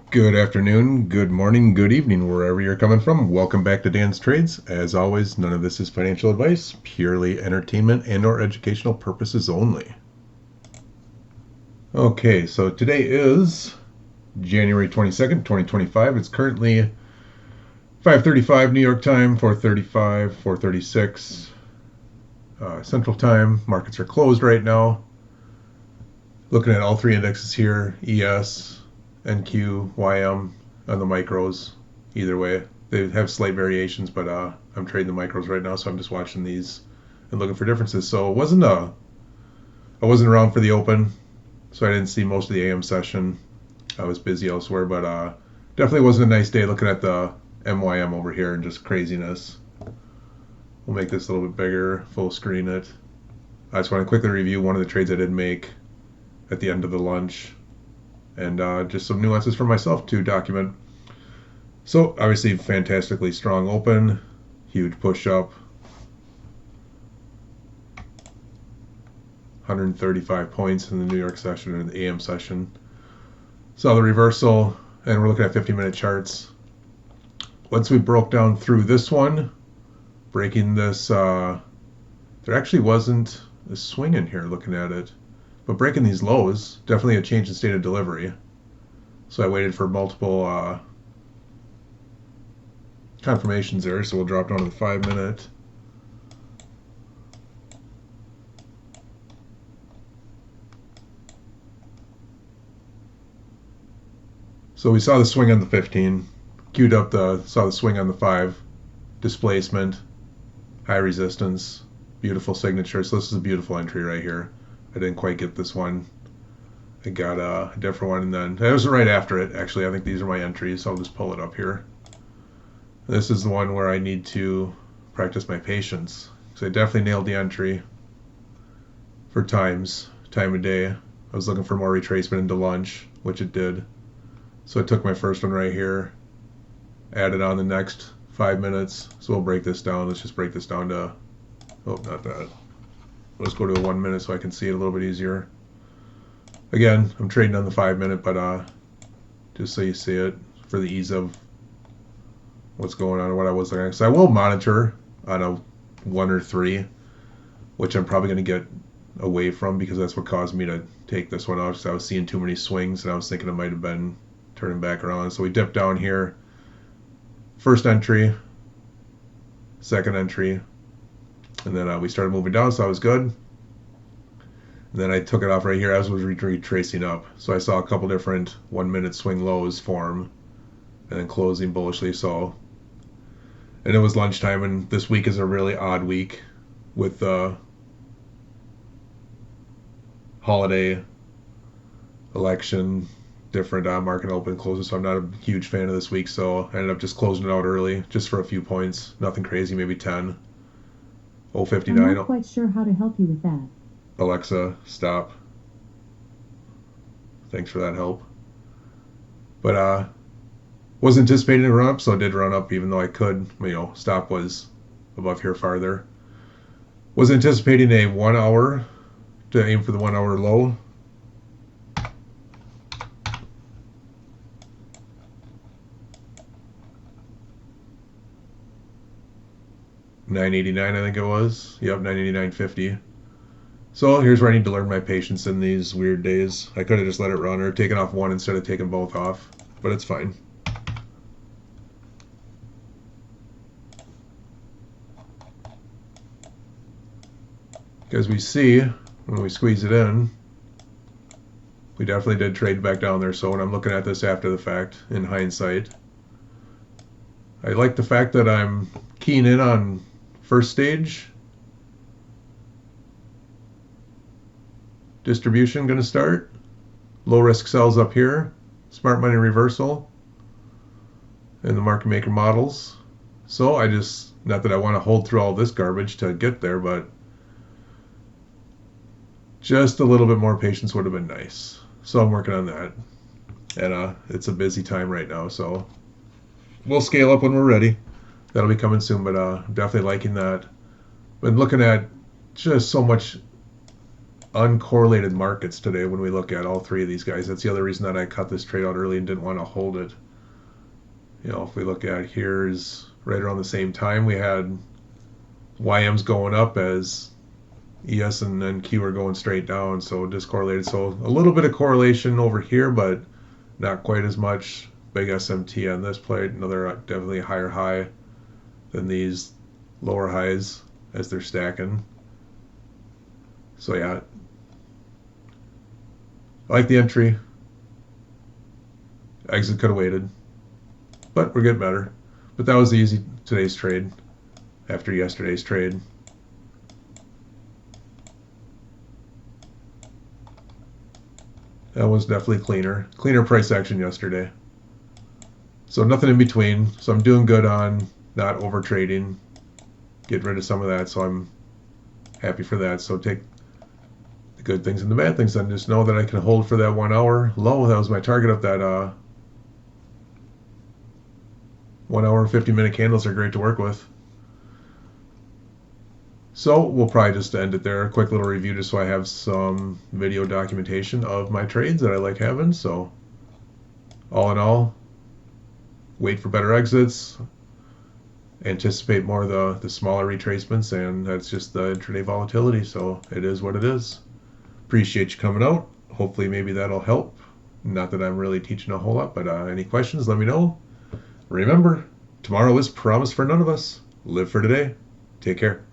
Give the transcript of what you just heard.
Good afternoon, good morning, good evening, wherever you're coming from. Welcome back to Dan's Trades. As always, none of this is financial advice, purely entertainment and or educational purposes only. Okay, so today is January 22nd, 2025. It's currently 5:35 New York time, 4:35, 4:36 Central Time. Markets are closed right now. Looking at all three indexes here, ES, NQ, YM on the micros. Either way, they have slight variations, but I'm trading the micros right now, so I'm just watching these and looking for differences. So I wasn't around for the open, so I didn't see most of the AM session. I was busy elsewhere, but definitely wasn't a nice day looking at the MYM over here and just craziness. We'll make this a little bit bigger, full screen it. I just want to quickly review one of the trades I did make at the end of the lunch, and just some nuances for myself to document. So obviously fantastically strong open, huge push up, 135 points in the New York session or the AM session. Saw the reversal, and we're looking at 50-minute charts. Once we broke down through this one, breaking this, there actually wasn't a swing in here looking at it. But breaking these lows, definitely a change in state of delivery. So I waited for multiple confirmations there. So we'll drop down to the 5-minute. So we saw the swing on the 15. Queued up saw the swing on the 5. Displacement. High resistance. Beautiful signature. So this is a beautiful entry right here. I didn't quite get this one. I got a different one, and then that was right after it. Actually, I think these are my entries, so I'll just pull it up here. This is the one where I need to practice my patience. So I definitely nailed the entry for time of day. I was looking for more retracement into lunch, which it did. So I took my first one right here, added on the next 5 minutes. So we'll break this down. Let's just break this down to, oh, not that. Let's go to a 1 minute so I can see it a little bit easier. Again, I'm trading on the 5-minute, but just so you see it for the ease of what's going on and what I was looking at. So I will monitor on a 1 or 3, which I'm probably going to get away from because that's what caused me to take this one out, because I was seeing too many swings and I was thinking it might have been turning back around. So we dipped down here. First entry, second entry, and then we started moving down, so I was good. And then I took it off right here as I was retracing up. So I saw a couple different 1-minute swing lows form and then closing bullishly. So, and it was lunchtime, and this week is a really odd week with the holiday, election, different market open closes. So I'm not a huge fan of this week. So I ended up just closing it out early just for a few points. Nothing crazy, maybe 10. 059. I'm not quite sure how to help you with that. Alexa, stop. Thanks for that help. But wasn't anticipating a run up, so it did run up even though I could. Stop was above here farther. Was anticipating a 1 hour to aim for the 1 hour low. $9.89, I think it was. Yep, $9.89.50. So here's where I need to learn my patience in these weird days. I could have just let it run or taken off one instead of taking both off, but it's fine. Because we see, when we squeeze it in, we definitely did trade back down there. So when I'm looking at this after the fact, in hindsight, I like the fact that I'm keying in on first stage. Distribution going to start. Low risk sells up here. Smart money reversal. And the market maker models. So I just, not that I want to hold through all this garbage to get there, but just a little bit more patience would have been nice. So I'm working on that. And it's a busy time right now, so we'll scale up when we're ready. That'll be coming soon, but I'm definitely liking that. Been looking at just so much uncorrelated markets today when we look at all three of these guys. That's the other reason that I cut this trade out early and didn't want to hold it. If we look at here's right around the same time, we had YMs going up as ES and MNQ are going straight down, so discorrelated. So a little bit of correlation over here, but not quite as much. Big SMT on this plate, another definitely higher high than these lower highs as they're stacking. So yeah, I like the entry. Exit could have waited, but we're getting better. But that was easy today's trade after yesterday's trade. That was definitely cleaner price action yesterday. So nothing in between. So I'm doing good on not over trading, get rid of some of that. So I'm happy for that. So take the good things and the bad things, and just know that I can hold for that 1 hour low. That was my target of that 1 hour and 50-minute candles are great to work with. So we'll probably just end it there. A quick little review just so I have some video documentation of my trades that I like having. So all in all, wait for better exits, anticipate more of the smaller retracements, and that's just the intraday volatility. So it is what it is. Appreciate you coming out. Hopefully maybe that'll help. Not that I'm really teaching a whole lot, but any questions, let me know. Remember, tomorrow is promised for none of us. Live for today. Take care.